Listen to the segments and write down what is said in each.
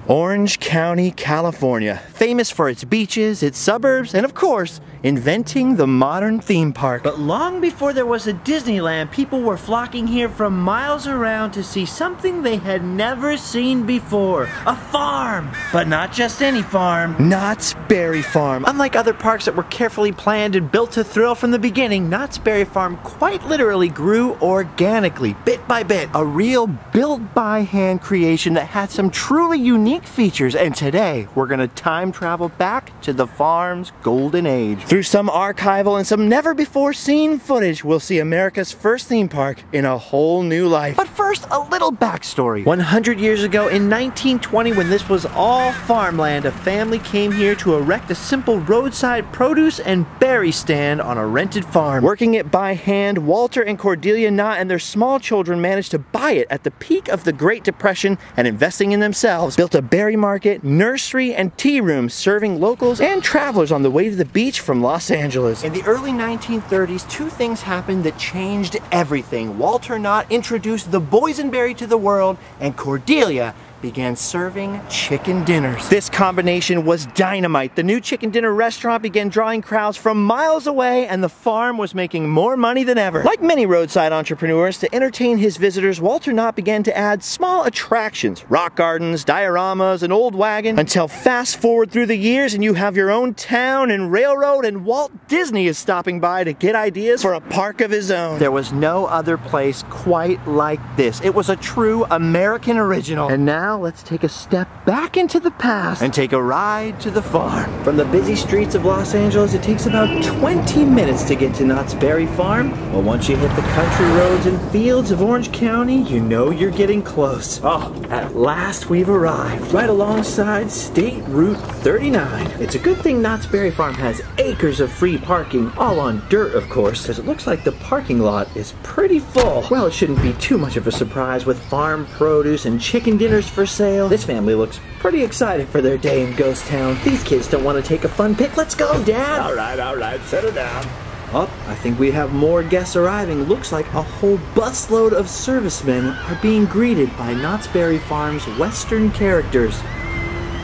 Orange County, California, famous for its beaches, its suburbs, and of course, inventing the modern theme park. But long before there was a Disneyland, people were flocking here from miles around to see something they had never seen before. A farm! But not just any farm. Knott's Berry Farm. Unlike other parks that were carefully planned and built to thrill from the beginning, Knott's Berry Farm quite literally grew organically, bit by bit. A real built-by-hand creation that had some truly unique features, and today we're gonna time travel back to the farm's golden age. Through some archival and some never-before-seen footage, we'll see America's first theme park in a whole new life. But first, a little backstory. 100 years ago, in 1920, when this was all farmland, a family came here to erect a simple roadside produce and berry stand on a rented farm. Working it by hand, Walter and Cordelia Knott and their small children managed to buy it at the peak of the Great Depression, and investing in themselves, built a berry market, nursery, and tea rooms serving locals and travelers on the way to the beach from Los Angeles. In the early 1930s, two things happened that changed everything. Walter Knott introduced the boysenberry to the world, and Cordelia began serving chicken dinners. This combination was dynamite. The new chicken dinner restaurant began drawing crowds from miles away, and the farm was making more money than ever. Like many roadside entrepreneurs, to entertain his visitors, Walter Knott began to add small attractions, rock gardens, dioramas, an old wagon, until fast forward through the years and you have your own town and railroad, and Walt Disney is stopping by to get ideas for a park of his own. There was no other place quite like this. It was a true American original. And now let's take a step back into the past and take a ride to the farm. From the busy streets of Los Angeles, it takes about 20 minutes to get to Knott's Berry Farm. Well, once you hit the country roads and fields of Orange County, you know you're getting close. Oh, at last we've arrived, right alongside State Route 39. It's a good thing Knott's Berry Farm has acres of free parking, all on dirt, of course, because it looks like the parking lot is pretty full. Well, it shouldn't be too much of a surprise with farm produce and chicken dinners for sale. This family looks pretty excited for their day in Ghost Town. These kids don't want to take a fun pic. Let's go, Dad! Alright, settle down. Oh, I think we have more guests arriving. Looks like a whole busload of servicemen are being greeted by Knott's Berry Farm's Western characters.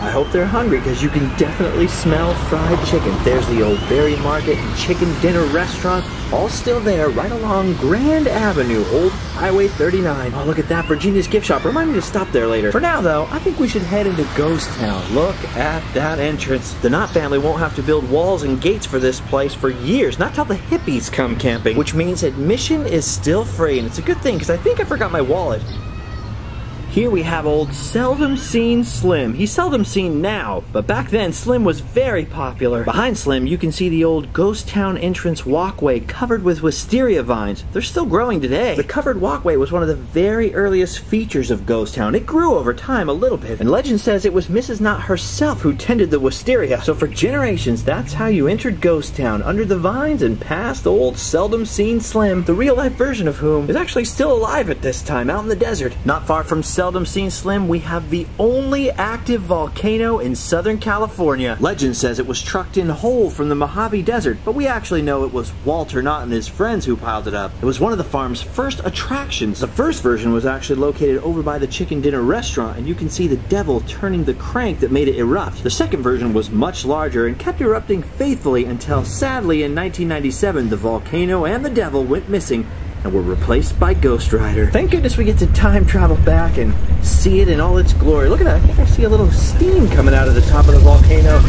I hope they're hungry, because you can definitely smell fried chicken. There's the old berry market and chicken dinner restaurant, all still there right along Grand Avenue, old Highway 39. Oh, look at that, Virginia's gift shop. Remind me to stop there later. For now, though, I think we should head into Ghost Town. Look at that entrance. The Knott family won't have to build walls and gates for this place for years, not till the hippies come camping, which means admission is still free, and it's a good thing, because I think I forgot my wallet. Here we have old seldom seen Slim. He's seldom seen now, but back then Slim was very popular. Behind Slim you can see the old Ghost Town entrance walkway covered with wisteria vines. They're still growing today. The covered walkway was one of the very earliest features of Ghost Town. It grew over time a little bit, and legend says it was Mrs. Knott herself who tended the wisteria. So for generations, that's how you entered Ghost Town, under the vines and past old seldom seen Slim, the real life version of whom is actually still alive at this time out in the desert. Not far from seldom seen Slim, we have the only active volcano in Southern California. Legend says it was trucked in whole from the Mojave Desert, but we actually know it was Walter Knott and his friends who piled it up. It was one of the farm's first attractions. The first version was actually located over by the chicken dinner restaurant, and you can see the devil turning the crank that made it erupt. The second version was much larger and kept erupting faithfully until, sadly, in 1997, the volcano and the devil went missing and were replaced by Ghost Rider. Thank goodness we get to time travel back and see it in all its glory. Look at that, I think I see a little steam coming out of the top of the volcano.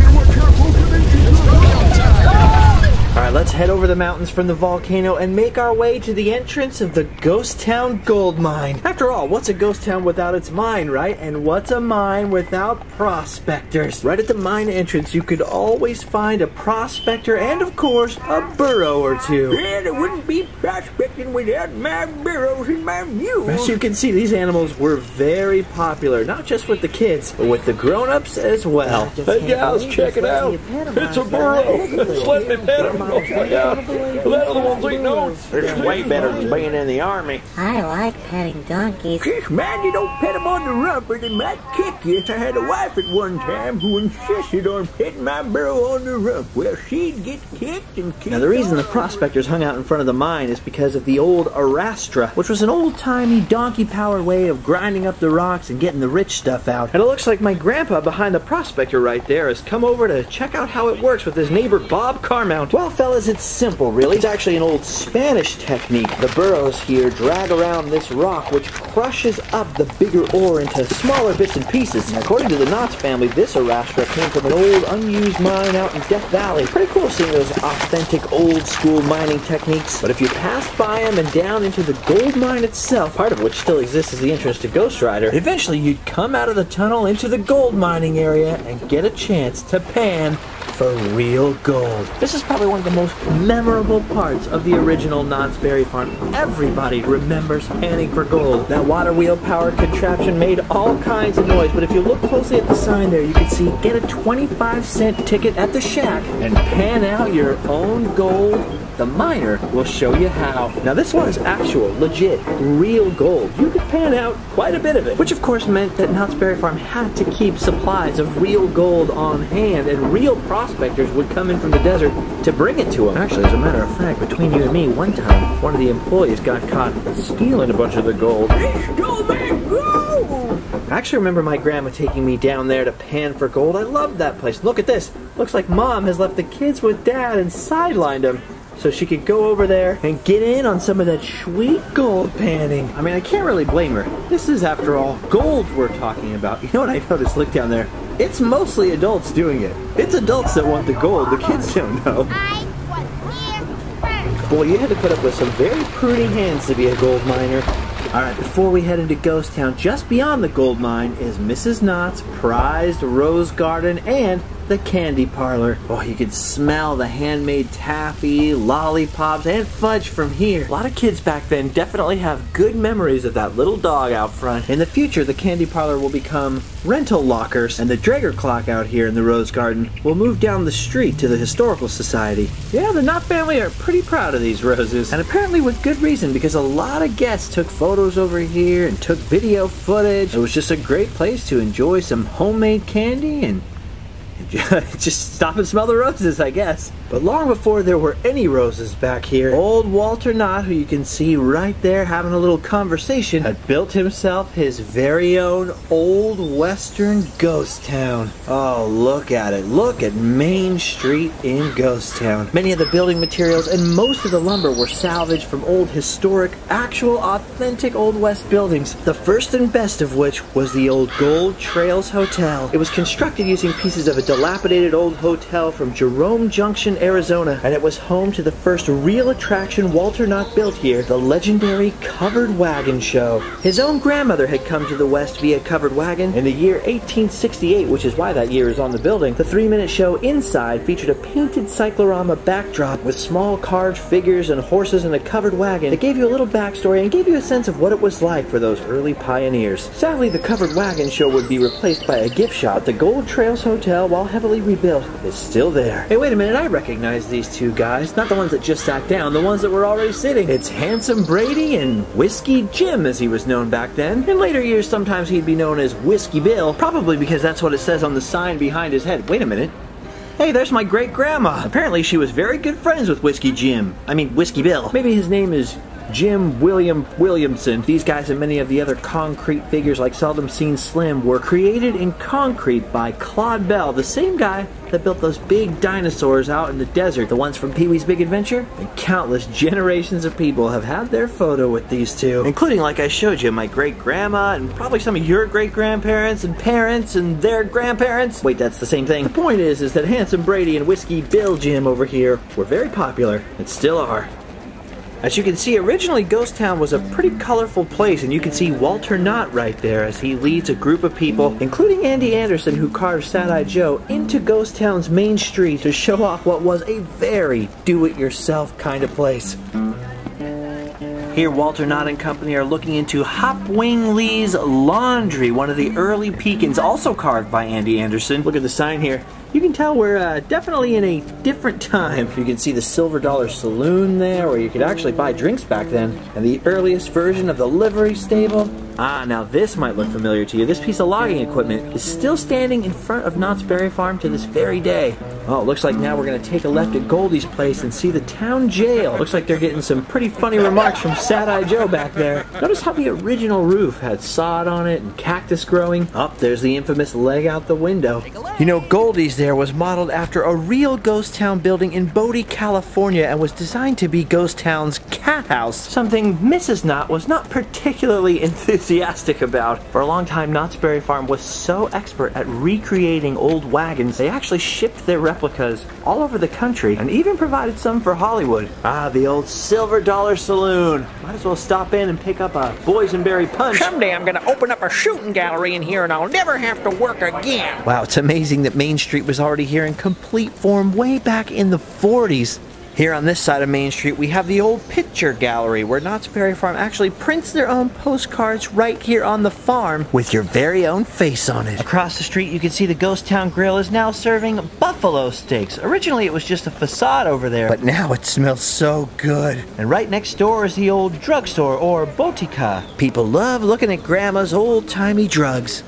Alright, let's head over the mountains from the volcano and make our way to the entrance of the Ghost Town gold mine. After all, what's a ghost town without its mine, right? And what's a mine without prospectors? Right at the mine entrance, you could always find a prospector and, of course, a burro or two. Yeah, there wouldn't be prospecting without my burros and my mules. As you can see, these animals were very popular, not just with the kids, but with the grown-ups as well. Hey, gals, check it out. It's a burro. Just let me pet him. Oh, my God. Let other ones eat notes. It's way better than being in the army. I like petting donkeys. Just man, you don't pet them on the rump or they might kick you. I had a wife at one time who insisted on petting my burro on the rump. Well, she'd get kicked and kicked. Now, the reason the prospectors hung out in front of the mine is because of the old arastra, which was an old-timey donkey-powered way of grinding up the rocks and getting the rich stuff out. And it looks like my grandpa behind the prospector right there has come over to check out how it works with his neighbor Bob Carmount. Well, fellas, it's simple, really. It's actually an old Spanish technique. The burros here drag around this rock, which crushes up the bigger ore into smaller bits and pieces. And according to the Knott family, this arastra came from an old unused mine out in Death Valley. Pretty cool seeing those authentic old-school mining techniques. But if you pass by them and down into the gold mine itself, part of which still exists as the entrance to Ghost Rider, eventually you'd come out of the tunnel into the gold mining area and get a chance to pan for real gold. This is probably one of the most memorable parts of the original Knott's Berry Farm. Everybody remembers panning for gold. That water wheel powered contraption made all kinds of noise, but if you look closely at the sign there, you can see get a 25-cent ticket at the shack and pan out your own gold. The miner will show you how. Now this was actual, legit, real gold. You could pan out quite a bit of it, which of course meant that Knott's Berry Farm had to keep supplies of real gold on hand, and real prospectors would come in from the desert to bring it to them. Actually, as a matter of fact, between you and me, one time, one of the employees got caught stealing a bunch of the gold. They stole my gold! I actually remember my grandma taking me down there to pan for gold. I loved that place. Look at this. Looks like Mom has left the kids with Dad and sidelined them so she could go over there and get in on some of that sweet gold panning. I mean, I can't really blame her. This is, after all, gold we're talking about. You know what I noticed? Look down there. It's mostly adults doing it. It's adults that want the gold. The kids don't know. I was here first. Boy, you had to put up with some very pruny hands to be a gold miner. Alright, before we head into Ghost Town, just beyond the gold mine is Mrs. Knott's prized rose garden and the candy parlor. Oh, you can smell the handmade taffy, lollipops, and fudge from here. A lot of kids back then definitely have good memories of that little dog out front. In the future, the candy parlor will become rental lockers, and the Draeger clock out here in the rose garden will move down the street to the Historical Society. Yeah, the Knott family are pretty proud of these roses, and apparently with good reason, because a lot of guests took photos over here and took video footage. It was just a great place to enjoy some homemade candy and just stop and smell the roses, I guess. But long before there were any roses back here, old Walter Knott, who you can see right there having a little conversation, had built himself his very own old western ghost town. Oh, look at it. Look at Main Street in Ghost Town. Many of the building materials and most of the lumber were salvaged from old historic, actual, authentic Old West buildings. The first and best of which was the old Gold Trails Hotel. It was constructed using pieces of a dilapidated old hotel from Jerome Junction, Arizona, and it was home to the first real attraction Walter Knott built here, the legendary Covered Wagon Show. His own grandmother had come to the West via covered wagon in the year 1868, which is why that year is on the building. The 3-minute show inside featured a painted cyclorama backdrop with small carved figures and horses in a covered wagon. It gave you a little backstory and gave you a sense of what it was like for those early pioneers. Sadly, the Covered Wagon Show would be replaced by a gift shop, but the Gold Trails Hotel, while heavily rebuilt, is still there. Hey, wait a minute, I recognize these two guys. Not the ones that just sat down, the ones that were already sitting. It's Handsome Brady and Whiskey Jim, as he was known back then. In later years, sometimes he'd be known as Whiskey Bill, probably because that's what it says on the sign behind his head. Wait a minute. Hey, there's my great-grandma. Apparently she was very good friends with Whiskey Jim. I mean, Whiskey Bill. Maybe his name is Jim Williamson. These guys and many of the other concrete figures like Seldom Seen Slim were created in concrete by Claude Bell, the same guy that built those big dinosaurs out in the desert, the ones from Pee-wee's Big Adventure. And countless generations of people have had their photo with these two, including, like I showed you, my great-grandma and probably some of your great-grandparents and parents and their grandparents. Wait, that's the same thing. The point is that Handsome Brady and Whiskey Bill Jim over here were very popular and still are. As you can see, originally Ghost Town was a pretty colorful place, and you can see Walter Knott right there as he leads a group of people, including Andy Anderson, who carved Sad-Eyed Joe, into Ghost Town's main street to show off what was a very do-it-yourself kind of place. Here, Walter Knott and Company are looking into Hopwing Lee's Laundry, one of the early Pekins, also carved by Andy Anderson. Look at the sign here. You can tell we're definitely in a different time. You can see the Silver Dollar Saloon there, where you could actually buy drinks back then. And the earliest version of the livery stable. Ah, now this might look familiar to you. This piece of logging equipment is still standing in front of Knott's Berry Farm to this very day. Oh, it looks like now we're going to take a left at Goldie's place and see the town jail. Looks like they're getting some pretty funny remarks from Sad-Eye Joe back there. Notice how the original roof had sod on it and cactus growing. Oh, there's the infamous leg out the window. You know, Goldie's there was modeled after a real ghost town building in Bodie, California, and was designed to be Ghost Town's cat house, something Mrs. Knott was not particularly enthusiastic about. For a long time, Knott's Berry Farm was so expert at recreating old wagons, they actually shipped their replicas all over the country and even provided some for Hollywood. Ah, the old Silver Dollar Saloon. Might as well stop in and pick up a Boysenberry punch. Someday I'm gonna open up a shooting gallery in here and I'll never have to work again. Wow, it's amazing that Main Street was already here in complete form way back in the 40s. Here on this side of Main Street, we have the old picture gallery where Knott's Berry Farm actually prints their own postcards right here on the farm with your very own face on it. Across the street, you can see the Ghost Town Grill is now serving buffalo steaks. Originally, it was just a facade over there, but now it smells so good. And right next door is the old drugstore, or botica. People love looking at Grandma's old-timey drugs.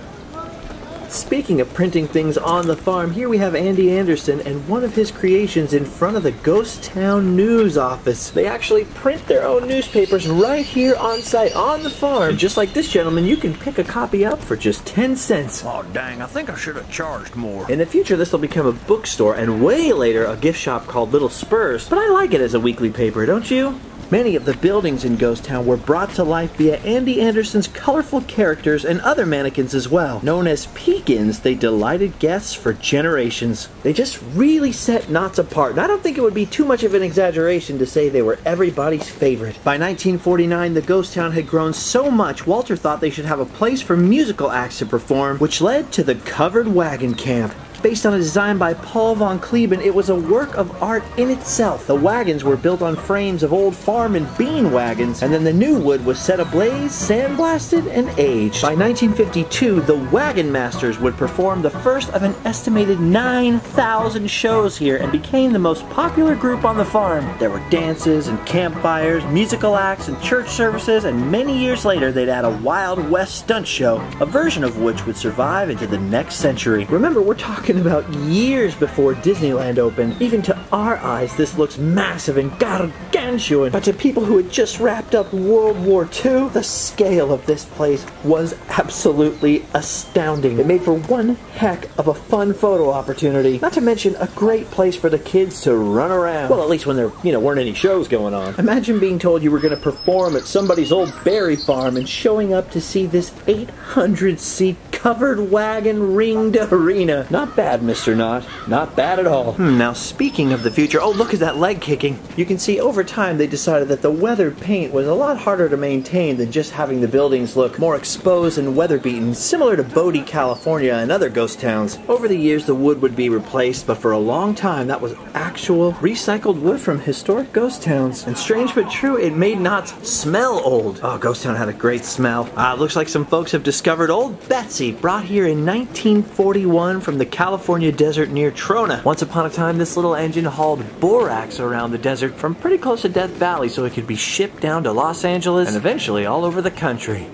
Speaking of printing things on the farm, here we have Andy Anderson and one of his creations in front of the Ghost Town News office. They actually print their own newspapers right here on site on the farm. And just like this gentleman, you can pick a copy up for just 10 cents. Oh dang, I think I should have charged more. In the future, this will become a bookstore, and way later, a gift shop called Little Spurs. But I like it as a weekly paper, don't you? Many of the buildings in Ghost Town were brought to life via Andy Anderson's colorful characters and other mannequins as well. Known as Pekins, they delighted guests for generations. They just really set Knott's apart, and I don't think it would be too much of an exaggeration to say they were everybody's favorite. By 1949, the Ghost Town had grown so much, Walter thought they should have a place for musical acts to perform, which led to the Covered Wagon Camp. Based on a design by Paul von Kleben, it was a work of art in itself. The wagons were built on frames of old farm and bean wagons, and then the new wood was set ablaze, sandblasted, and aged. By 1952, the Wagon Masters would perform the first of an estimated 9,000 shows here and became the most popular group on the farm. There were dances and campfires, musical acts and church services, and many years later they'd add a Wild West stunt show, a version of which would survive into the next century. Remember, we're talking about years before Disneyland opened. Even to our eyes, this looks massive and gargantuan. But to people who had just wrapped up World War II, the scale of this place was absolutely astounding. It made for one heck of a fun photo opportunity. Not to mention a great place for the kids to run around. Well, at least when there, weren't any shows going on. Imagine being told you were going to perform at somebody's old berry farm and showing up to see this 800-seat covered wagon ringed arena. Not bad, Mr. Knott. Not bad at all. Now speaking of the future, oh, look at that leg kicking. You can see over time they decided that the weathered paint was a lot harder to maintain than just having the buildings look more exposed and weather beaten, similar to Bodie, California and other ghost towns. Over the years the wood would be replaced, but for a long time that was actual recycled wood from historic ghost towns. And strange but true, it made Knott's smell old. Oh, Ghost Town had a great smell. Looks like some folks have discovered Old Betsy, brought here in 1941 from the California desert near Trona. Once upon a time, this little engine hauled borax around the desert from pretty close to Death Valley so it could be shipped down to Los Angeles and eventually all over the country.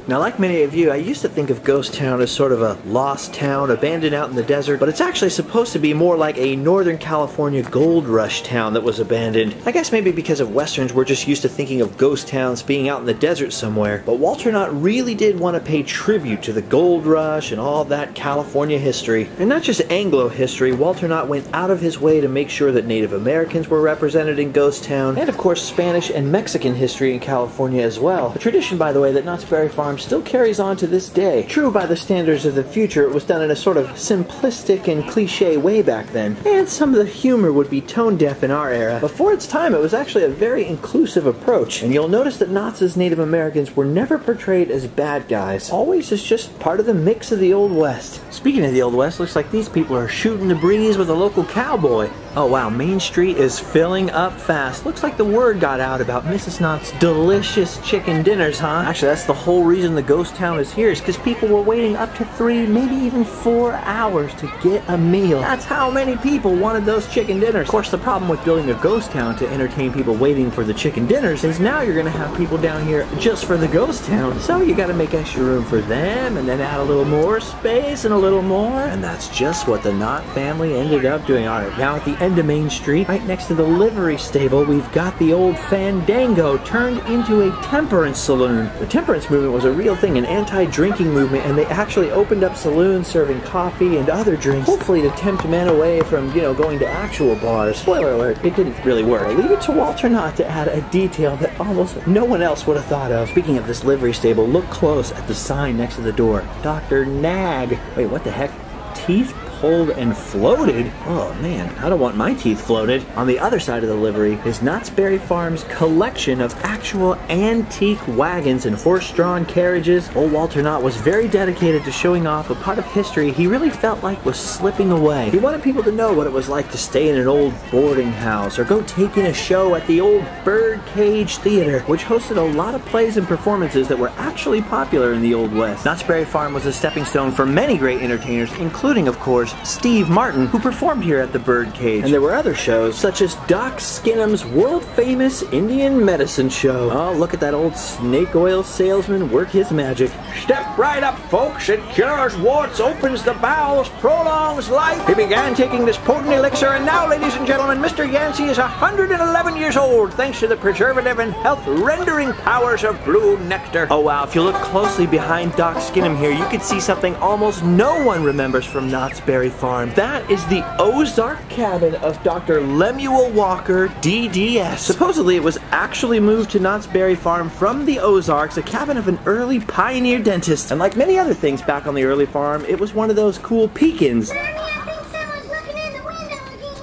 Now, like many of you, I used to think of Ghost Town as sort of a lost town, abandoned out in the desert, but it's actually supposed to be more like a Northern California gold rush town that was abandoned. I guess maybe because of Westerns, we're just used to thinking of ghost towns being out in the desert somewhere, but Walter Knott really did want to pay tribute to the gold rush and all that California history. And not just Anglo history, Walter Knott went out of his way to make sure that Native Americans were represented in Ghost Town, and of course Spanish and Mexican history in California as well. A tradition, by the way, that Knott's Berry Farm still carries on to this day. True, by the standards of the future, it was done in a sort of simplistic and cliche way back then, and some of the humor would be tone deaf in our era. Before its time, it was actually a very inclusive approach, and you'll notice that Knott's Native Americans were never portrayed as bad guys, always as just part of the mix of the Old West. Speaking of the Old West, looks like these people are shooting the breeze with a local cowboy. Oh wow, Main Street is filling up fast. Looks like the word got out about Mrs. Knott's delicious chicken dinners, huh? Actually, that's the whole reason the ghost town is here, is because people were waiting up to 3, maybe even 4 hours to get a meal. That's how many people wanted those chicken dinners. Of course, the problem with building a ghost town to entertain people waiting for the chicken dinners is now you're gonna have people down here just for the ghost town. So you gotta make extra room for them, and then add a little more space and a little more. And that's just what the Knott family ended up doing. All right, now at the end of Main Street, right next to the livery stable, we've got the old Fandango turned into a temperance saloon. The temperance movement was a real thing, an anti-drinking movement, and they actually opened up saloons serving coffee and other drinks, hopefully to tempt men away from, you know, going to actual bars. Spoiler alert, it didn't really work. I'll leave it to Walter Knott to add a detail that almost no one else would have thought of. Speaking of this livery stable, look close at the sign next to the door. Dr. Nag. Wait, what the heck? Teeth pulled and floated? Oh man, I don't want my teeth floated. On the other side of the livery is Knott's Berry Farm's collection of actual antique wagons and horse-drawn carriages. Old Walter Knott was very dedicated to showing off a part of history he really felt like was slipping away. He wanted people to know what it was like to stay in an old boarding house or go take in a show at the old Birdcage Theater, which hosted a lot of plays and performances that were actually popular in the Old West. Knott's Berry Farm was a stepping stone for many great entertainers, including, of course, Steve Martin, who performed here at the Birdcage. And there were other shows, such as Doc Skinham's world-famous Indian medicine show. Oh, look at that old snake oil salesman work his magic. Step right up, folks. It cures warts, opens the bowels, prolongs life. He began taking this potent elixir, and now, ladies and gentlemen, Mr. Yancey is 111 years old, thanks to the preservative and health-rendering powers of blue nectar. Oh wow, if you look closely behind Doc Skinham here, you can see something almost no one remembers from Knott's Berry Farm. That is the Ozark cabin of Dr. Lemuel Walker, DDS. Supposedly it was actually moved to Knott's Berry Farm from the Ozarks, a cabin of an early pioneer dentist. And like many other things back on the early farm, it was one of those cool peekins.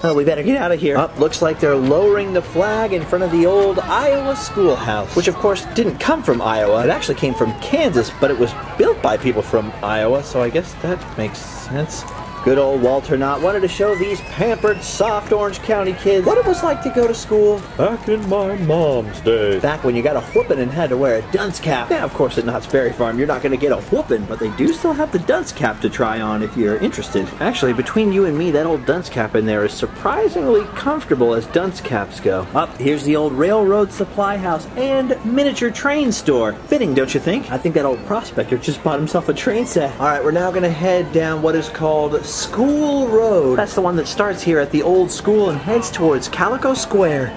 Oh, we better get out of here. Oh, looks like they're lowering the flag in front of the old Iowa schoolhouse, which of course didn't come from Iowa. It actually came from Kansas, but it was built by people from Iowa, so I guess that makes sense. Good old Walter Knott wanted to show these pampered, soft Orange County kids what it was like to go to school back in my mom's day. Back when you got a whooping and had to wear a dunce cap. Yeah, of course at Knott's Berry Farm you're not going to get a whooping, but they do still have the dunce cap to try on if you're interested. Actually, between you and me, that old dunce cap in there is surprisingly comfortable as dunce caps go. Up, here's the old railroad supply house and miniature train store. Fitting, don't you think? I think that old prospector just bought himself a train set. Alright, we're now going to head down what is called School Road. That's the one that starts here at the old school and heads towards Calico Square.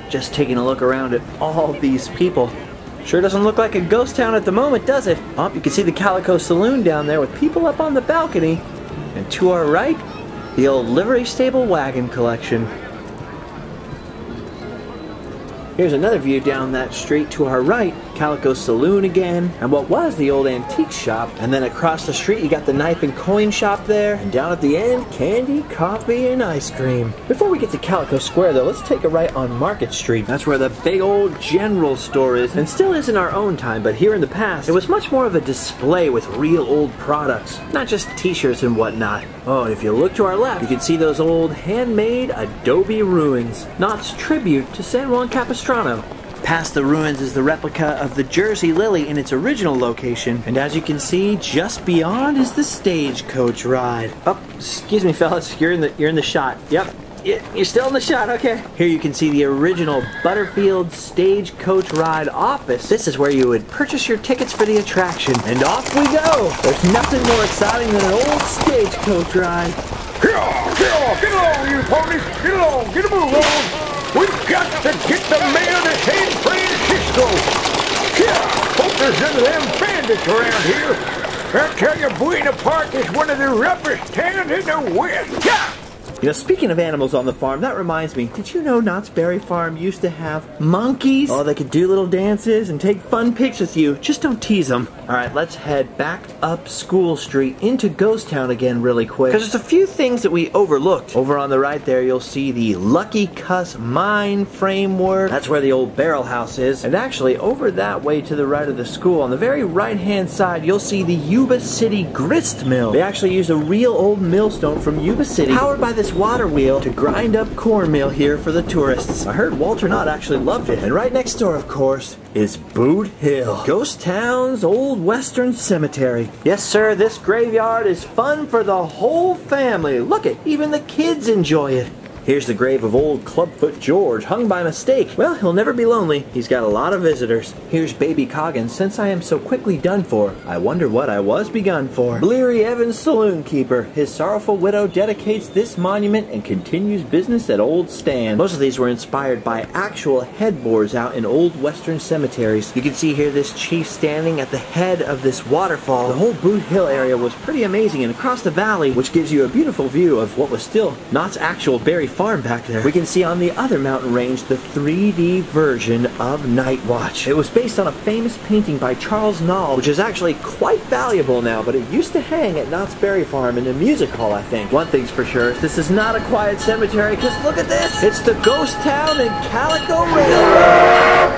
Just taking a look around at all these people. Sure doesn't look like a ghost town at the moment, does it? Oh, you can see the Calico Saloon down there with people up on the balcony. And to our right, the old livery stable wagon collection. Here's another view down that street to our right, Calico Saloon again, and what was the old antique shop. And then across the street you got the knife and coin shop there, and down at the end, candy, coffee, and ice cream. Before we get to Calico Square though, let's take a right on Market Street. That's where the big old general store is, and still is in our own time, but here in the past, it was much more of a display with real old products, not just t-shirts and whatnot. Oh, and if you look to our left, you can see those old handmade adobe ruins, Knott's tribute to San Juan Capistrano. Past the ruins is the replica of the Jersey Lily in its original location, and as you can see, just beyond is the stagecoach ride. Oh, excuse me, fellas, you're in the shot. Yep, you're still in the shot. Okay. Here you can see the original Butterfield stagecoach ride office. This is where you would purchase your tickets for the attraction, and off we go. There's nothing more exciting than an old stagecoach ride. Get along, you ponies! Get along! Get a move on! We've got to get the mayor to San Francisco! Yeah, hope there's none of them bandits around here. I tell you, Buena Park is one of the roughest towns in the West. Yeah! You know, speaking of animals on the farm, that reminds me, did you know Knott's Berry Farm used to have monkeys? Oh, they could do little dances and take fun pics with you. Just don't tease them. Alright, let's head back up School Street into Ghost Town again really quick, because there's a few things that we overlooked. Over on the right there, you'll see the Lucky Cuss mine framework. That's where the old barrel house is. And actually, over that way to the right of the school, on the very right-hand side, you'll see the Yuba City Grist Mill. They actually used a real old millstone from Yuba City, powered by this water wheel to grind up cornmeal here for the tourists. I heard Walter Knott actually loved it. And right next door, of course, is Boot Hill, Ghost Town's old western cemetery. Yes, sir, this graveyard is fun for the whole family. Look it, even the kids enjoy it. Here's the grave of old Clubfoot George, hung by mistake. Well, he'll never be lonely. He's got a lot of visitors. Here's Baby Coggins. Since I am so quickly done for, I wonder what I was begun for. Bleary Evans, saloon keeper. His sorrowful widow dedicates this monument and continues business at Old Stand. Most of these were inspired by actual headboards out in old western cemeteries. You can see here this chief standing at the head of this waterfall. The whole Boot Hill area was pretty amazing, and across the valley, which gives you a beautiful view of what was still Knott's actual Berry Farm back there, we can see on the other mountain range the 3D version of Night Watch. It was based on a famous painting by Charles Knoll, which is actually quite valuable now, but it used to hang at Knott's Berry Farm in a music hall, I think. One thing's for sure, this is not a quiet cemetery, because look at this! It's the Ghost Town and Calico Railroad!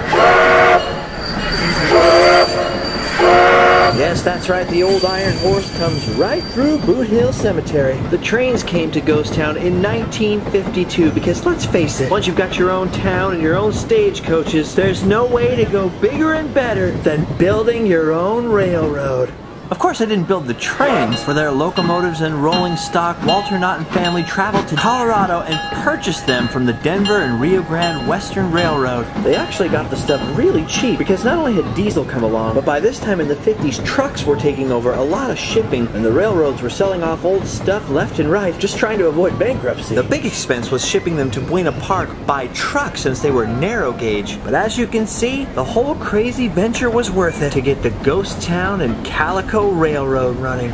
Yes, that's right, the old Iron Horse comes right through Boot Hill Cemetery. The trains came to Ghost Town in 1952 because, let's face it, once you've got your own town and your own stagecoaches, there's no way to go bigger and better than building your own railroad. Of course, I didn't build the trains. For their locomotives and rolling stock, Walter Knott and family traveled to Colorado and purchased them from the Denver and Rio Grande Western Railroad. They actually got the stuff really cheap because not only had diesel come along, but by this time in the 50s, trucks were taking over a lot of shipping, and the railroads were selling off old stuff left and right, just trying to avoid bankruptcy. The big expense was shipping them to Buena Park by truck since they were narrow gauge. But as you can see, the whole crazy venture was worth it to get the Ghost Town and Calico Railroad running.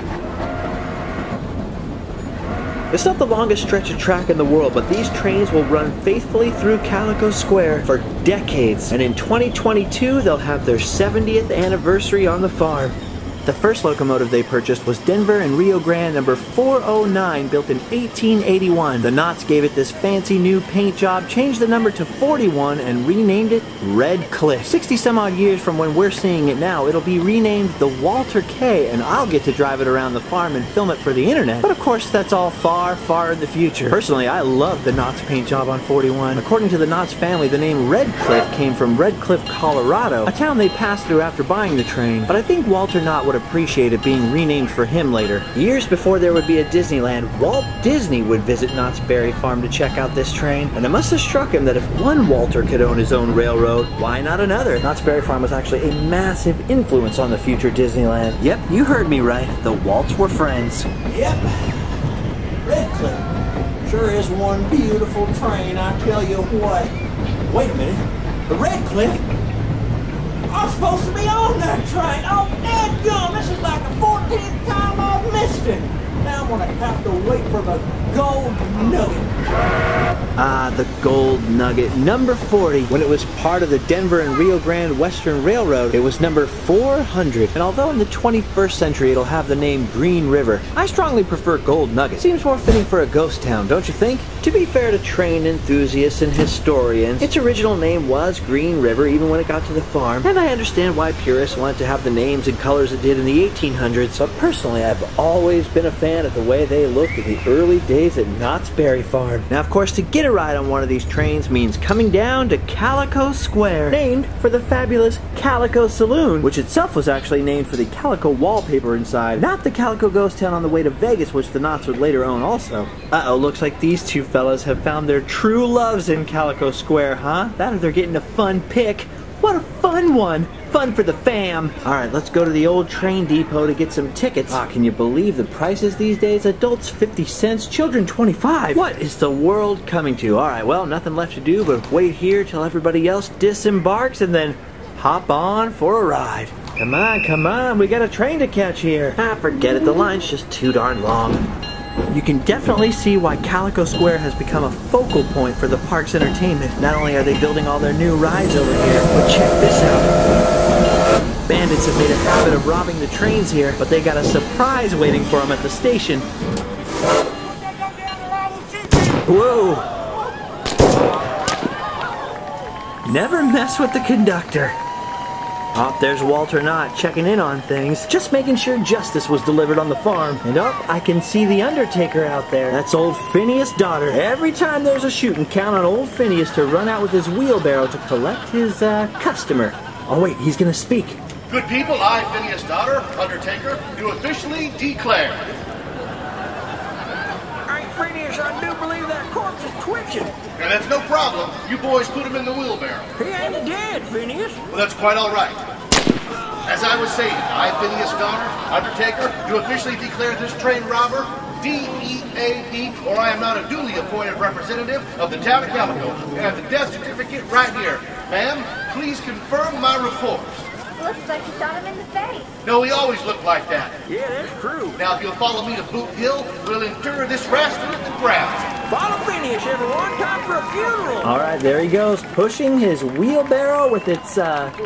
It's not the longest stretch of track in the world, but these trains will run faithfully through Calico Square for decades. And in 2022, they'll have their 70th anniversary on the farm. The first locomotive they purchased was Denver and Rio Grande number 409, built in 1881. The Knotts gave it this fancy new paint job, changed the number to 41, and renamed it Red Cliff. 60 some odd years from when we're seeing it now, it'll be renamed the Walter K, and I'll get to drive it around the farm and film it for the internet. But of course, that's all far, far in the future. Personally, I love the Knotts paint job on 41. According to the Knotts family, the name Red Cliff came from Red Cliff, Colorado, a town they passed through after buying the train. But I think Walter Knott would appreciate it being renamed for him later. Years before there would be a Disneyland, Walt Disney would visit Knott's Berry Farm to check out this train, and it must have struck him that if one Walter could own his own railroad, why not another? Knott's Berry Farm was actually a massive influence on the future Disneyland. Yep, you heard me right. The Walts were friends. Yep. Red Cliff. Sure is one beautiful train, I tell you what. Wait a minute. The Red Cliff? I'm supposed to be on that train. Oh, dadgum, this is like the 14th time I've missed it. Now I'm gonna have to wait for the gold nugget. Ah, the gold nugget. Number 40. When it was part of the Denver and Rio Grande Western Railroad, it was number 400. And although in the 21st century it'll have the name Green River, I strongly prefer Gold Nugget. Seems more fitting for a ghost town, don't you think? To be fair to train enthusiasts and historians, its original name was Green River even when it got to the farm, and I understand why purists wanted to have the names and colors it did in the 1800s, but personally I've always been a fan of the way they looked in the early days at Knott's Berry Farm. Now of course, to get a ride on one of these trains means coming down to Calico Square, named for the fabulous Calico Saloon, which itself was actually named for the Calico wallpaper inside, not the Calico Ghost Town on the way to Vegas, which the Knotts would later own also. Uh-oh, looks like these two fellas have found their true loves in Calico Square, huh? That or they're getting a fun pic. What a fun one! Fun for the fam! Alright, let's go to the old train depot to get some tickets. Ah, can you believe the prices these days? Adults 50 cents, children 25. What is the world coming to? Alright, well, nothing left to do but wait here till everybody else disembarks and then hop on for a ride. Come on, we got a train to catch here. Ah, forget it, the line's just too darn long. You can definitely see why Calico Square has become a focal point for the park's entertainment. Not only are they building all their new rides over here, but check this out. Bandits have made a habit of robbing the trains here, but they got a surprise waiting for them at the station. Whoa! Never mess with the conductor. Oh, there's Walter Knott checking in on things, just making sure justice was delivered on the farm. And I can see the Undertaker out there. That's old Phineas' daughter. Every time there's a shooting, count on old Phineas to run out with his wheelbarrow to collect his customer. Oh wait, he's gonna speak. Good people, I, Phineas' daughter, Undertaker, do officially declare. Hey, Phineas, I do believe that corpse is twitching. And that's no problem. You boys put him in the wheelbarrow. He ain't dead, Phineas. Well, that's quite all right. As I was saying, I, Phineas' daughter, Undertaker, do officially declare this train robber DEAD, or I am not a duly appointed representative of the town of Calico. And I have the death certificate right here. Ma'am, please confirm my reports. Looks like you shot him in the face. No, he always looked like that. Yeah, that's true. Now, if you'll follow me to Boot Hill, we'll inter this rascal at the ground. Follow Phineas, everyone. Time for a funeral. All right, there he goes, pushing his wheelbarrow with its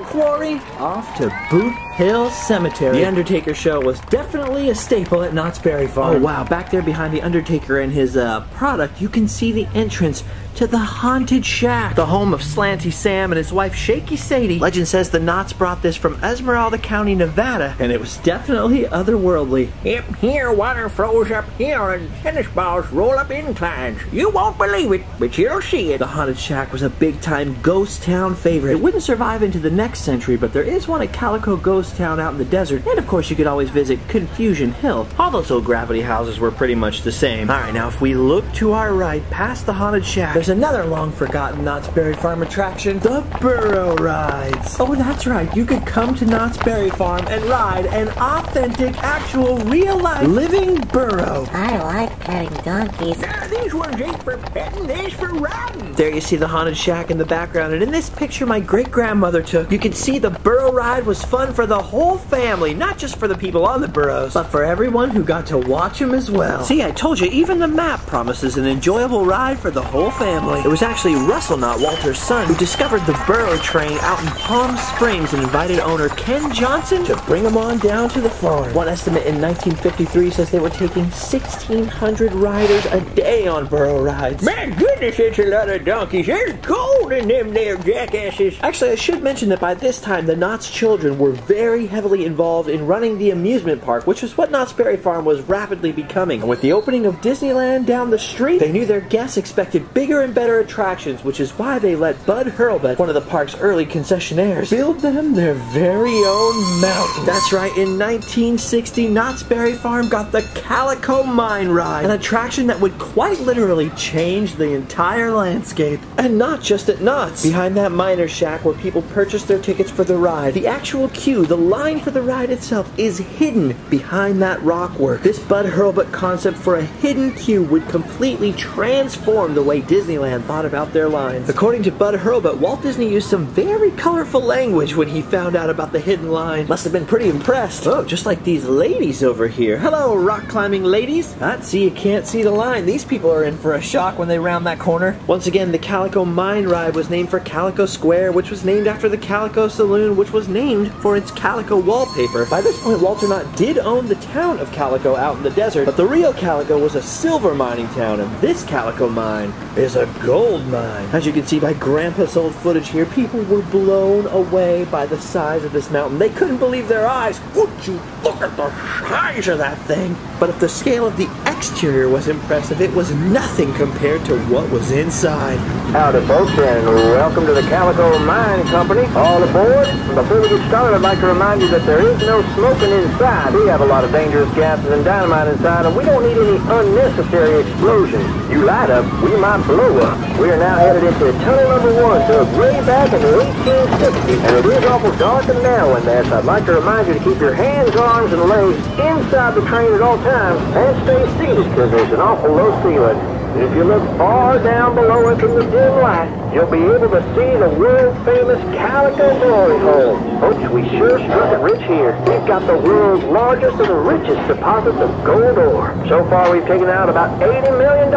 quarry off to Boot Hill Cemetery. The Undertaker show was definitely a staple at Knott's Berry Farm. Oh wow, back there behind the Undertaker and his product, you can see the entrance to the Haunted Shack, the home of Slanty Sam and his wife Shaky Sadie. Legend says the Knotts brought this from Esmeralda County, Nevada, and it was definitely otherworldly. Yep, here water flows uphill and tennis balls roll up inclines. You won't believe it, but you'll see it. The Haunted Shack was a big-time ghost town favorite. It wouldn't survive into the next century, but there is one at Calico Ghost Town out in the desert, and of course you could always visit Confusion Hill. All those old gravity houses were pretty much the same. Alright, now if we look to our right, past the Haunted Shack, there's another long-forgotten Knott's Berry Farm attraction, the Burro Rides. Oh, that's right, you could come to Knott's Berry Farm and ride an authentic, actual, real-life, living burro. I like petting donkeys. These ones ain't for petting, these for riding. There you see the Haunted Shack in the background, and in this picture my great-grandmother took, you can see the burro ride was fun for the whole family, not just for the people on the burros, but for everyone who got to watch them as well. See, I told you, even the map promises an enjoyable ride for the whole family. It was actually Russell Knott, Walter's son, who discovered the burro train out in Palm Springs and invited owner Ken Johnson to bring him on down to the farm. One estimate in 1953 says they were taking 1,600 riders a day on burro rides. My goodness, it's a lot of donkeys. There's gold in them there jackasses. Actually, I should mention that by this time, the Knott's children were very heavily involved in running the amusement park, which was what Knott's Berry Farm was rapidly becoming. And with the opening of Disneyland down the street, they knew their guests expected bigger and better attractions, which is why they let Bud Hurlbut, one of the park's early concessionaires, build them their very own mountain. That's right, in 1960, Knott's Berry Farm got the Calico Mine Ride, an attraction that would quite literally change the entire landscape. And not just at Knott's. Behind that miner shack where people purchased their tickets for the ride, the actual queue, the line for the ride itself, is hidden behind that rock work. This Bud Hurlbut concept for a hidden queue would completely transform the way Disneyland thought about their lines. According to Bud Hurlbut, Walt Disney used some very colorful language when he found out about the hidden line. Must have been pretty impressed. Oh, just like these ladies over here. Hello, rock climbing ladies. See, you can't see the line. These people are in for a shock when they round that corner. Once again, the Calico Mine Ride was named for Calico Square, which was named after the Calico Saloon, which was named for its Calico wallpaper. By this point, Walter Knott did own the town of Calico out in the desert, but the real Calico was a silver mining town, and this Calico mine is a gold mine. As you can see by Grandpa's old footage here, people were blown away by the size of this mountain. They couldn't believe their eyes. Would you look at the size of that thing? But if the scale of the exterior was impressive, it was nothing compared to what was inside. Howdy, folks, and welcome to the Calico Mine Company. All aboard. Before we get started, I'd like to remind you that there is no smoking inside. We have a lot of dangerous gases and dynamite inside, and we don't need any unnecessary explosions. You light up, we might blow up. We are now headed into tunnel number 1, so way back in the 1860s, and it is awful dark and narrow in there, so I'd like to remind you to keep your hands, arms, and legs inside the train at all times, and stay seated, because there's an awful low ceiling. And if you look far down below us in the dim light, you'll be able to see the world-famous Calico Glory Hole. Folks, we sure struck it rich here. We've got the world's largest and richest deposits of gold ore. So far, we've taken out about $80 million,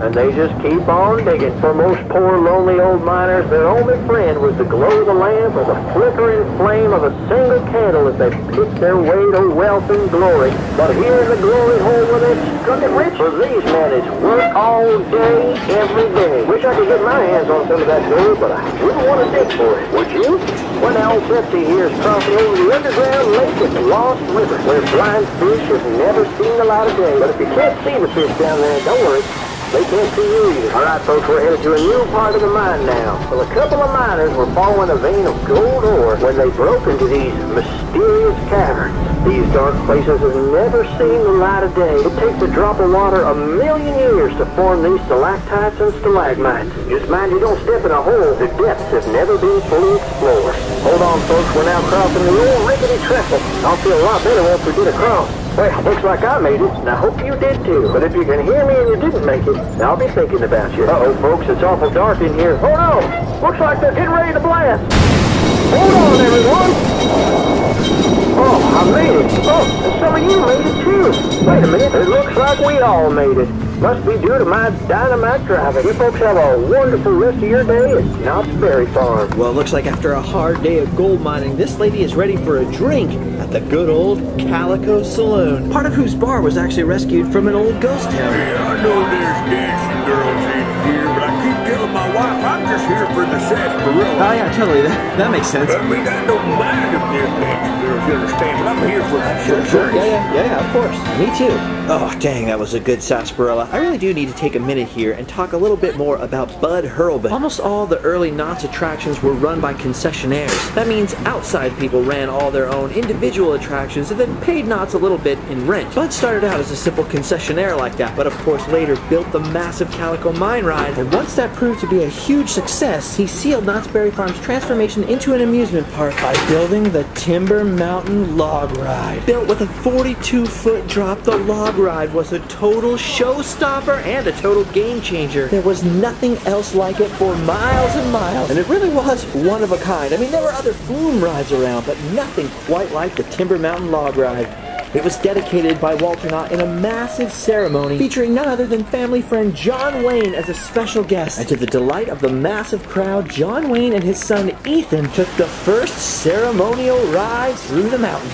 and they just keep on digging. For most poor, lonely old miners, their only friend was the glow of the lamp or the flickering flame of a single candle as they picked their way to wealth and glory. But here in the glory hole where they struck it rich, for these men, it's work all day, every day. We wish I could get my hands on some of that gold, but I wouldn't want to dig for it, would you? Well, now, old Pepsi here is crossing over the underground lake at the Lost River, where blind fish have never seen the light of day. But if you can't see the fish down there, don't worry. They can't see you either. All right, folks, we're headed to a new part of the mine now. Well, a couple of miners were following a vein of gold ore when they broke into these mysterious caverns. These dark places have never seen the light of day. It takes a drop of water 1,000,000 years to form these stalactites and stalagmites. Just mind you don't step in a hole. The depths have never been fully explored. Hold on, folks, we're now crossing the old rickety trestle. I'll feel a lot better once we get across. Well, looks like I made it, and I hope you did too. But if you can hear me and you didn't make it, I'll be thinking about you. Uh-oh, folks, it's awful dark in here. Oh no! Looks like they're getting ready to blast. Hold on, everyone! Oh, I made it. Oh, and some of you made it too. Wait a minute, it looks like we all made it. Must be due to my dynamite driving. You folks have a wonderful rest of your day at Knott's Berry Farm. Well, it looks like after a hard day of gold mining, this lady is ready for a drink at the good old Calico Saloon, part of whose bar was actually rescued from an old ghost town. Yeah, I know there's dancing girls in here, but I keep telling my wife I'm just here for the sarsaparilla. Oh yeah, totally. That makes sense. I mean, I don't mind if there's dancing girls, you understand, but I'm here for the Sure. Yeah, of course. Me too. Oh, dang, that was a good sarsaparilla. I really do need to take a minute here and talk a little bit more about Bud Hurlbut. Almost all the early Knott's attractions were run by concessionaires. That means outside people ran all their own individual attractions and then paid Knott's a little bit in rent. Bud started out as a simple concessionaire like that, but of course later built the massive Calico Mine ride. And once that proved to be a huge success, he sealed Knott's Berry Farm's transformation into an amusement park by building the Timber Mountain Log Ride. Built with a 42-foot drop, the log ride was a total showstopper and a total game changer. There was nothing else like it for miles and miles, and it really was one of a kind. I mean, there were other flume rides around, but nothing quite like the Timber Mountain Log Ride. It was dedicated by Walter Knott in a massive ceremony featuring none other than family friend John Wayne as a special guest. And to the delight of the massive crowd, John Wayne and his son Ethan took the first ceremonial ride through the mountain.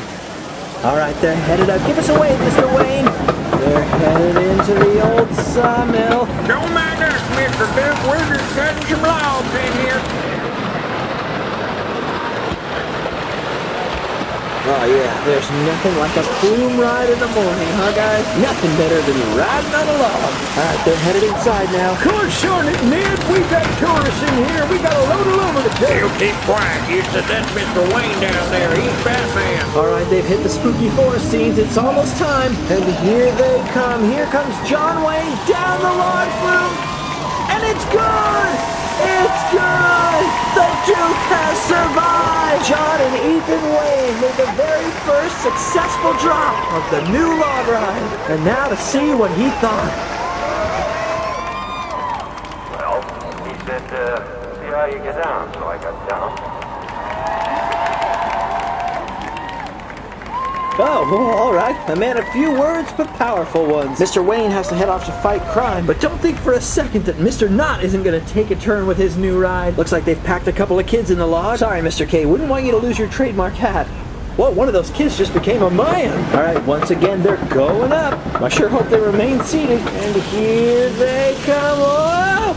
All right, they're headed up. Give us a wave, Mr. Wayne. They're headed into the old sawmill. Don't mind us, Mr. Duke. We're just cutting some logs in here. Oh yeah, there's nothing like a flume ride in the morning, huh guys? Nothing better than riding on a log. Alright, they're headed inside now. Good son, Ned, we got tourists in here. We got a load of lumber to take. You keep quiet. You said that's Mr. Wayne down there. He's Batman. Alright, they've hit the spooky forest scenes. It's almost time. And here they come. Here comes John Wayne down the log flume. And it's good! It's good! The Duke has survived! John and Ethan Wayne made the very first successful drop of the new log ride. And now to see what he thought. Well, he said, see how you get down, so I got down. Oh, well, all right. A man of few words, but powerful ones. Mr. Wayne has to head off to fight crime, but don't think for a second that Mr. Knott isn't going to take a turn with his new ride. Looks like they've packed a couple of kids in the log. Sorry, Mr. K, wouldn't want you to lose your trademark hat. Well, one of those kids just became a Mayan. All right, once again, they're going up. I sure hope they remain seated. And here they come. Oh!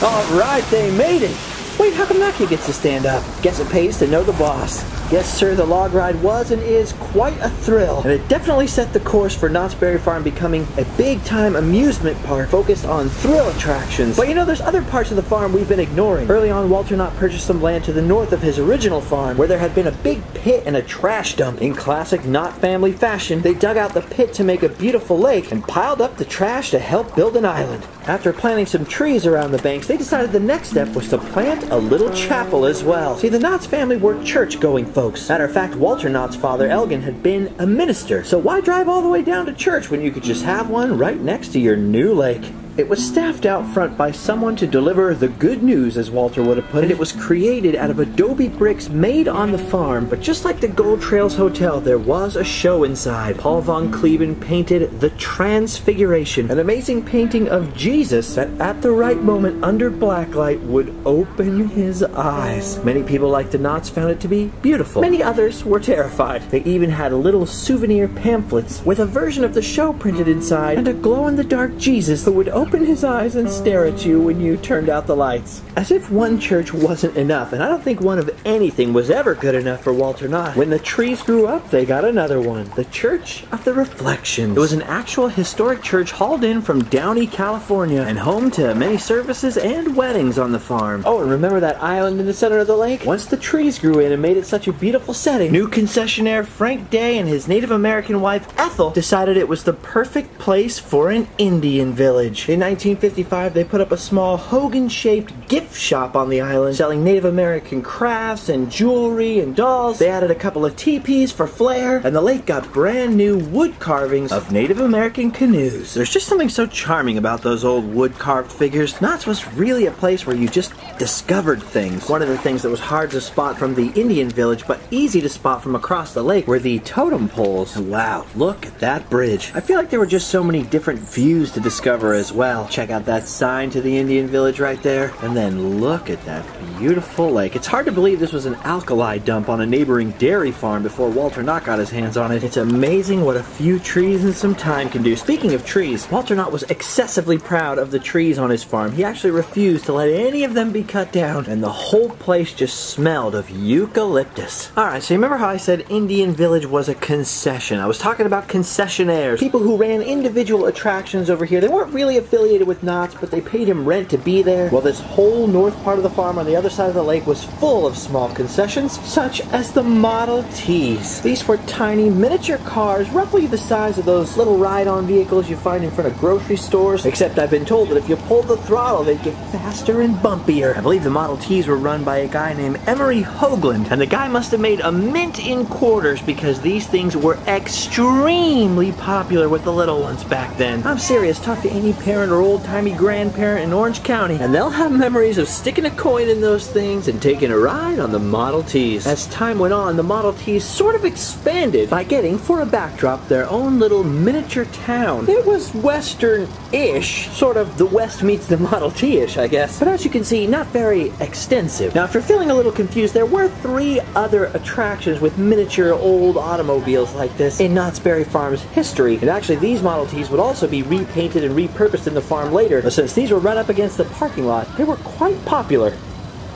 All right, they made it. Wait, how come that kid gets to stand up? Guess it pays to know the boss. Yes, sir, the log ride was and is quite a thrill, and it definitely set the course for Knott's Berry Farm becoming a big-time amusement park focused on thrill attractions. But you know, there's other parts of the farm we've been ignoring. Early on, Walter Knott purchased some land to the north of his original farm, where there had been a big pit and a trash dump. In classic Knott family fashion, they dug out the pit to make a beautiful lake and piled up the trash to help build an island. After planting some trees around the banks, they decided the next step was to plant a little chapel as well. See, the Knott's family were church-going folks. Matter of fact, Walter Knott's father, Elgin, had been a minister. So why drive all the way down to church when you could just have one right next to your new lake? It was staffed out front by someone to deliver the good news, as Walter would have put it. It was created out of adobe bricks made on the farm, but just like the Gold Trails Hotel, there was a show inside. Paul von Kleben painted the Transfiguration, an amazing painting of Jesus that at the right moment under blacklight would open his eyes. Many people like the Knotts found it to be beautiful. Many others were terrified. They even had little souvenir pamphlets with a version of the show printed inside and a glow-in-the-dark Jesus who would open open his eyes and stare at you when you turned out the lights. As if one church wasn't enough, and I don't think one of anything was ever good enough for Walter Knott. When the trees grew up, they got another one. The Church of the Reflections. It was an actual historic church hauled in from Downey, California, and home to many services and weddings on the farm. Oh, and remember that island in the center of the lake? Once the trees grew in and made it such a beautiful setting, new concessionaire Frank Day and his Native American wife Ethel decided it was the perfect place for an Indian village. In 1955, they put up a small Hogan-shaped gift shop on the island, selling Native American crafts and jewelry and dolls. They added a couple of teepees for flair, and the lake got brand new wood carvings of Native American canoes. There's just something so charming about those old wood-carved figures. Knott's was really a place where you just discovered things. One of the things that was hard to spot from the Indian village, but easy to spot from across the lake, were the totem poles. And wow, look at that bridge. I feel like there were just so many different views to discover as well. Check out that sign to the Indian village right there, and then look at that beautiful lake. It's hard to believe this was an alkali dump on a neighboring dairy farm before Walter Knott got his hands on it. It's amazing what a few trees and some time can do. Speaking of trees, Walter Knott was excessively proud of the trees on his farm. He actually refused to let any of them be cut down, and the whole place just smelled of eucalyptus. Alright, so you remember how I said Indian Village was a concession? I was talking about concessionaires, people who ran individual attractions over here. They weren't really affiliated with Knott's, but they paid him rent to be there. Well, this whole north part of the farm on the other side of the lake was full of small concessions, such as the Model Ts. These were tiny miniature cars, roughly the size of those little ride-on vehicles you find in front of grocery stores, except I've been told that if you pull the throttle, they'd get faster and bumpier. I believe the Model Ts were run by a guy named Emery Hoagland, and the guy must have made a mint in quarters because these things were extremely popular with the little ones back then. I'm serious, talk to any parent or old-timey grandparent in Orange County, and they'll have memories of sticking a coin in those things and taking a ride on the Model Ts. As time went on, the Model Ts sort of expanded by getting, for a backdrop, their own little miniature town. It was Western-ish, sort of the West meets the Model T-ish, I guess. But as you can see, not very extensive. Now, if you're feeling a little confused, there were 3 other attractions with miniature old automobiles like this in Knott's Berry Farm's history. And actually, these Model Ts would also be repainted and repurposed in the farm later. But since these were run up against the parking lot, they were quite popular.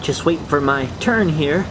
Just waiting for my turn here.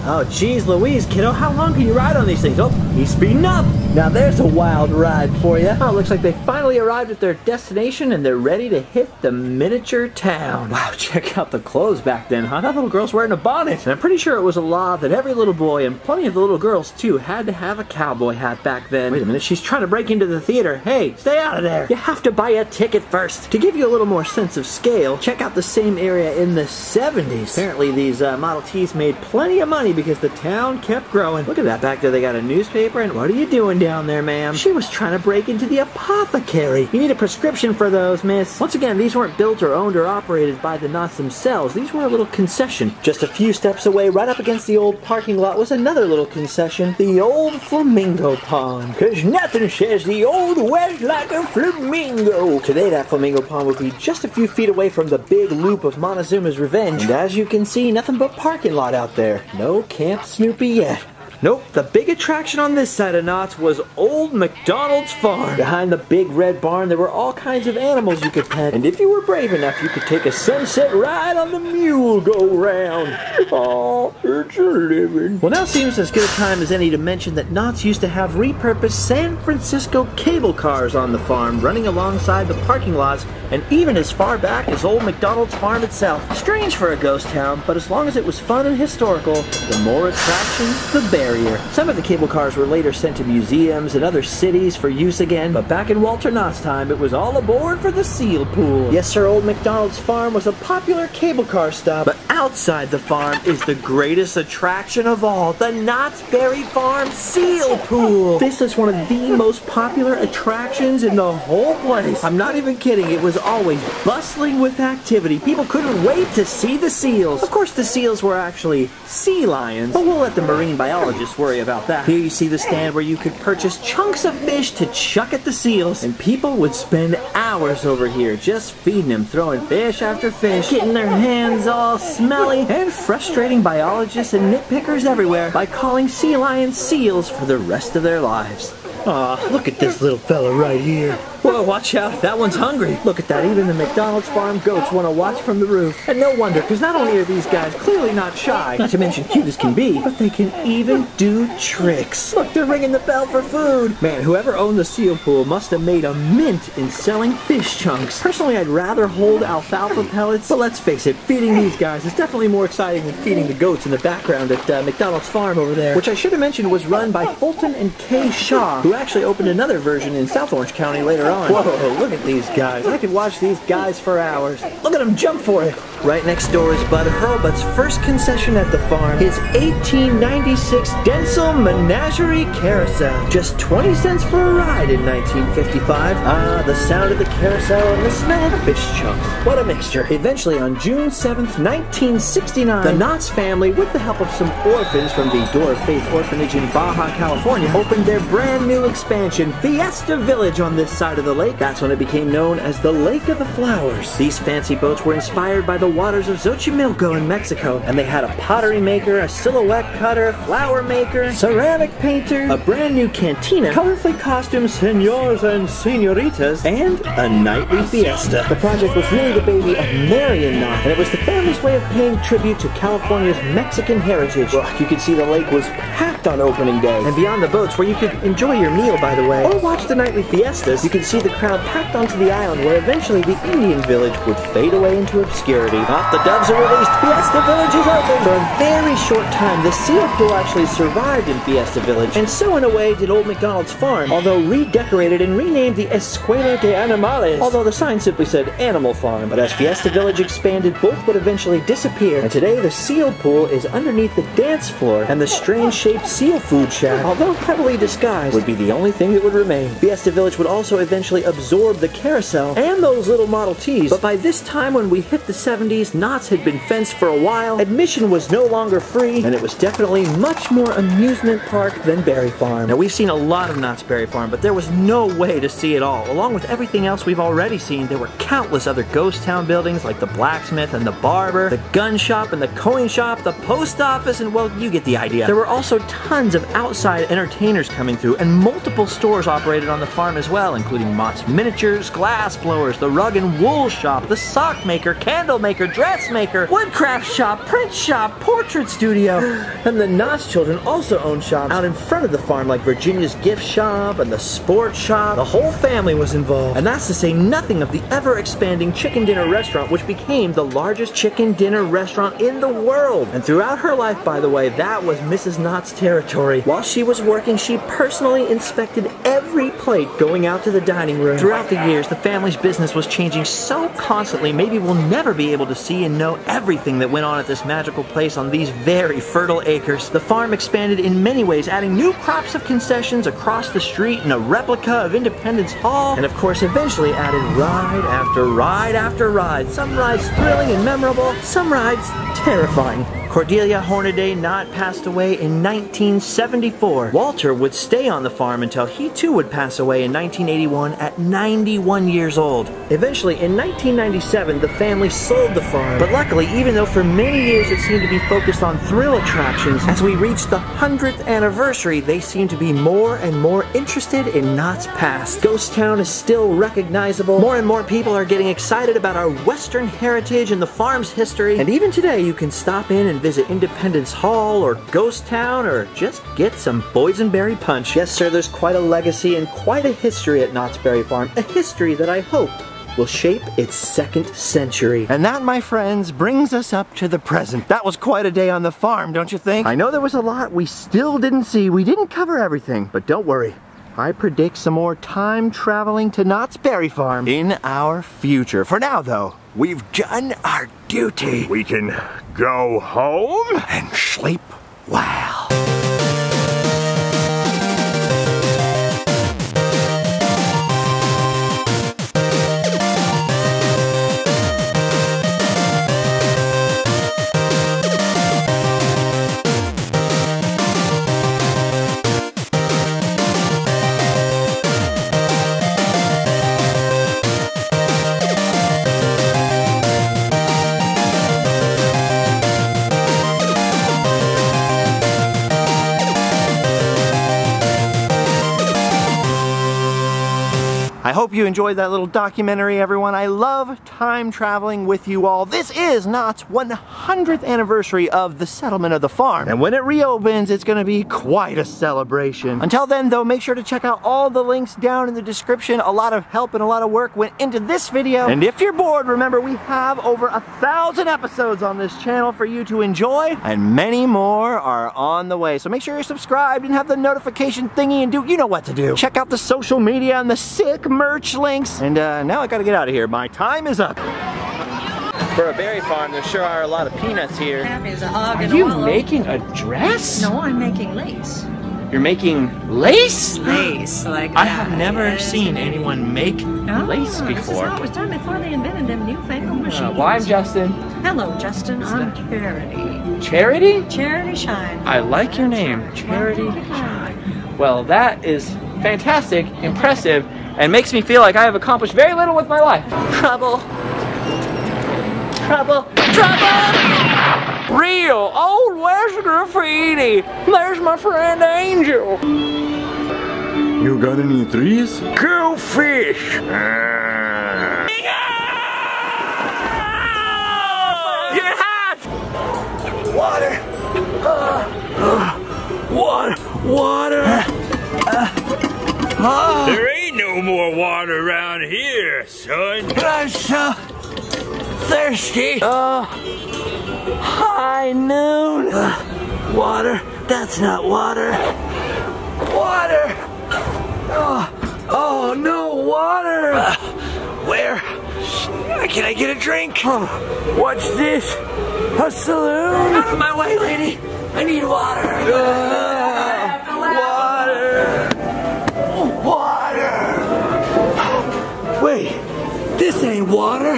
Oh, geez Louise, kiddo, how long can you ride on these things? Oh, he's speeding up. Now there's a wild ride for you. Oh, looks like they finally arrived at their destination and they're ready to hit the miniature town. Wow, check out the clothes back then, huh? That little girl's wearing a bonnet. And I'm pretty sure it was a law that every little boy, and plenty of the little girls too, had to have a cowboy hat back then. Wait a minute, she's trying to break into the theater. Hey, stay out of there. You have to buy a ticket first. To give you a little more sense of scale, check out the same area in the 70s. Apparently these Model Ts made plenty of money because the town kept growing. Look at that back there, they got a newspaper, and what are you doing down there, ma'am? She was trying to break into the apothecary. You need a prescription for those, miss. Once again, these weren't built or owned or operated by the Knotts themselves. These were a little concession. Just a few steps away, right up against the old parking lot, was another little concession, the old flamingo pond. 'Cause nothing says the old West like a flamingo. Today, that flamingo pond would be just a few feet away from the big loop of Montezuma's Revenge. And as you can see, nothing but parking lot out there. No Camp Snoopy yet. Nope, the big attraction on this side of Knott's was Old MacDonald's farm. Behind the big red barn, there were all kinds of animals you could pet. And if you were brave enough, you could take a sunset ride on the mule go-round. Oh, it's a living. Well, now seems as good a time as any to mention that Knott's used to have repurposed San Francisco cable cars on the farm, running alongside the parking lots, and even as far back as Old MacDonald's farm itself. Strange for a ghost town, but as long as it was fun and historical, the more attractions, the better. Some of the cable cars were later sent to museums and other cities for use again, but back in Walter Knott's time, it was all aboard for the seal pool. Yes, sir, Old MacDonald's farm was a popular cable car stop, but outside the farm is the greatest attraction of all, the Knott's Berry Farm seal pool. This is one of the most popular attractions in the whole place. I'm not even kidding, it was always bustling with activity. People couldn't wait to see the seals. Of course, the seals were actually sea lions, but we'll let the marine biologists worry about that. Here you see the stand where you could purchase chunks of fish to chuck at the seals, and people would spend hours over here just feeding them, throwing fish after fish, getting their hands all smelly, and frustrating biologists and nitpickers everywhere by calling sea lions seals for the rest of their lives. Aw, look at this little fella right here. Whoa, watch out, that one's hungry. Look at that, even the McDonald's farm goats want to watch from the roof. And no wonder, because not only are these guys clearly not shy, not to mention cute as can be, but they can even do tricks. Look, they're ringing the bell for food. Man, whoever owned the seal pool must have made a mint in selling fish chunks. Personally, I'd rather hold alfalfa pellets, but let's face it, feeding these guys is definitely more exciting than feeding the goats in the background at McDonald's farm over there, which I should have mentioned was run by Fulton and Kay Shaw, who actually opened another version in South Orange County later on. Whoa, look at these guys. I could watch these guys for hours. Look at them jump for it. Right next door is Bud Hurlbut's first concession at the farm, his 1896 Denzel Menagerie Carousel. Just 20 cents for a ride in 1955. Ah, the sound of the carousel and the smell of the fish chunks. What a mixture. Eventually, on June 7th, 1969, the Knott's family, with the help of some orphans from the Door of Faith Orphanage in Baja, California, opened their brand new expansion, Fiesta Village, on this side of the lake. That's when it became known as the Lake of the Flowers. These fancy boats were inspired by the waters of Xochimilco in Mexico, and they had a pottery maker, a silhouette cutter, flower maker, ceramic painter, a brand new cantina, colorfully costumed senors and senoritas, and a nightly fiesta. The project was really the baby of Mary and Knott, and it was the family's way of paying tribute to California's Mexican heritage. Well, you could see the lake was packed on opening day, and beyond the boats, where you could enjoy your meal, by the way, or watch the nightly fiestas, you could see the crowd packed onto the island, where eventually the Indian village would fade away into obscurity. Ah, the doves are released. Fiesta Village is open. For a very short time, the seal pool actually survived in Fiesta Village, and so in a way did Old McDonald's farm, although redecorated and renamed the Escuela de Animales, although the sign simply said Animal Farm. But as Fiesta Village expanded, both would eventually disappear, and today the seal pool is underneath the dance floor, and the strange-shaped seal food shack, although heavily disguised, would be the only thing that would remain. Fiesta Village would also eventually absorb the carousel and those little Model Ts, but by this time when we hit the 70s, Knott's had been fenced for a while, admission was no longer free, and it was definitely much more amusement park than Berry Farm. Now, we've seen a lot of Knott's Berry Farm, but there was no way to see it all. Along with everything else we've already seen, there were countless other ghost town buildings like the blacksmith and the barber, the gun shop and the coin shop, the post office, and well, you get the idea. There were also tons of outside entertainers coming through, and multiple stores operated on the farm as well, including Mott's Miniatures, glass blowers, the rug and wool shop, the sock maker, candle maker, dressmaker, woodcraft shop, print shop, portrait studio. And the Knott's children also owned shops out in front of the farm, like Virginia's gift shop and the sports shop. The whole family was involved. And that's to say nothing of the ever-expanding chicken dinner restaurant, which became the largest chicken dinner restaurant in the world. And throughout her life, by the way, that was Mrs. Knott's territory. While she was working, she personally inspected every plate going out to the dining room. Throughout the years, the family's business was changing so constantly, maybe we'll never be able to see and know everything that went on at this magical place on these very fertile acres. The farm expanded in many ways, adding new crops of concessions across the street and a replica of Independence Hall, and of course eventually added ride after ride after ride. Some rides thrilling and memorable, some rides terrifying. Cordelia Hornaday Knott passed away in 1974. Walter would stay on the farm until he too would pass away in 1981 at 91 years old. Eventually, in 1997, the family sold the farm. But luckily, even though for many years it seemed to be focused on thrill attractions, as we reached the 100th anniversary, they seem to be more and more interested in Knott's past. Ghost Town is still recognizable. More and more people are getting excited about our Western heritage and the farm's history. And even today, you can stop in and visit Independence Hall or Ghost Town or just get some Boysenberry punch. Yes, sir, there's quite a legacy and quite a history at Knott's Berry Farm. A history that I hope will shape its second century. And that, my friends, brings us up to the present. That was quite a day on the farm, don't you think? I know there was a lot we still didn't see. We didn't cover everything, but don't worry. I predict some more time traveling to Knott's Berry Farm in our future. For now, though, we've done our duty. We can go home and sleep well. I hope you enjoyed that little documentary, everyone. I love time traveling with you all. This is Knott's 100th anniversary of the settlement of the farm. And when it reopens, it's gonna be quite a celebration. Until then, though, make sure to check out all the links down in the description. A lot of help and a lot of work went into this video. And if you're bored, remember we have over 1,000 episodes on this channel for you to enjoy, and many more are on the way. So make sure you're subscribed and have the notification thingy and you know what to do. Check out the social media and the sick merch links. And now I gotta get out of here. My time is up. For a berry farm, there sure are a lot of peanuts here. Happy as a hog Are in a you willow. making a dress? No, I'm making lace. You're making lace? Lace, like I that. have never Yes. seen anyone make lace This is before. how it was done before they invented them newfangled machines. Well, I'm Justin. Hello, Justin. I'm Charity. Charity? Charity Shine. I like your name, Charity Shine. Well, that is fantastic, impressive, and makes me feel like I have accomplished very little with my life. Trouble. Trouble. Trouble! Real old West graffiti. There's my friend Angel. You got any threes? Go fish! Your hat! Water! Water! There ain't no more water around here, son. I'm so thirsty. High noon. Water. That's not water. Water. Oh no, water. Where? Can I get a drink? What's this? A saloon? Out of my way, lady. I need water. Water. Water. Wait, this ain't water.